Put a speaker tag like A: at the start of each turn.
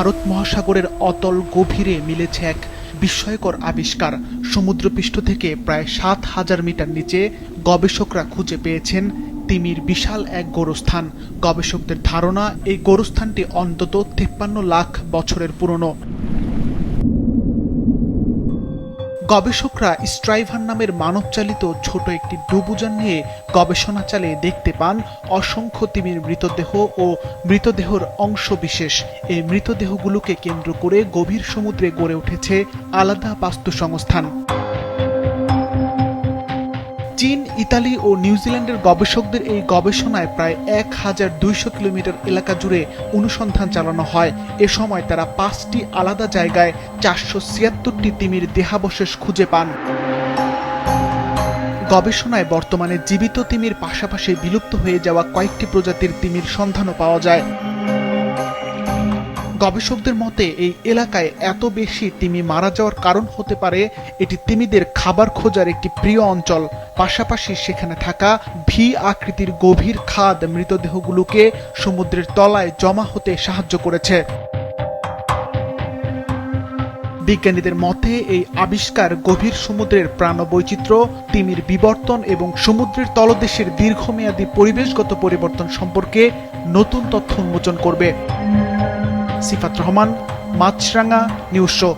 A: ভারত মহাসাগরের অতল গভীরে মিলেছে এক বিস্ময়কর আবিষ্কার। সমুদ্রপৃষ্ঠ থেকে প্রায় ৭,০০০ মিটার নিচে গবেষকরা খুঁজে পেয়েছেন তিমির বিশাল এক গোরস্থান। গবেষকদের ধারণা, এই গোরস্থানটি অন্তত ৫৩ লাখ বছরের পুরনো। গবেষকরা স্ট্রাইভার নামের মানবচালিত ছোট একটি ডুবুজান নিয়ে গবেষণা চালিয়ে দেখতে পান অসংখ্য তিমির মৃতদেহ ও মৃতদেহর অংশবিশেষ। এই মৃতদেহগুলোকে কেন্দ্র করে গভীর সমুদ্রে গড়ে উঠেছে আলাদা বাস্তুসংস্থান। চীন, ইতালি ও নিউজিল্যান্ডের গবেষকদের এই গবেষণায় প্রায় ১,২০০ কিলোমিটার এলাকা জুড়ে অনুসন্ধান চালানো হয়। এ সময় তারা ৫টি আলাদা জায়গায় ৪৭৬টি তিমির দেহাবশেষ খুঁজে পান। গবেষণায় বর্তমানে জীবিত তিমির পাশাপাশি বিলুপ্ত হয়ে যাওয়া কয়েকটি প্রজাতির তিমির সন্ধানও পাওয়া যায়। গবেষকদের মতে এই এলাকায় এত বেশি তিমি মারা যাওয়ার কারণ হতে পারে এটি তিমিদের খাবার খোঁজার একটি প্রিয় অঞ্চল। পাশাপাশি সেখানে থাকা ভি আকৃতির গভীর খাদ মৃতদেহগুলোকে সমুদ্রের তলায় জমা হতে সাহায্য করেছে। বিজ্ঞানীদের মতে এই আবিষ্কার গভীর সমুদ্রের প্রাণবৈচিত্র্য, তিমির বিবর্তন এবং সমুদ্রের তলদেশের দীর্ঘমেয়াদী পরিবেশগত পরিবর্তন সম্পর্কে নতুন তথ্য উন্মোচন করবে। সিফাত রহমান, মাছরাঙা নিউজ শো।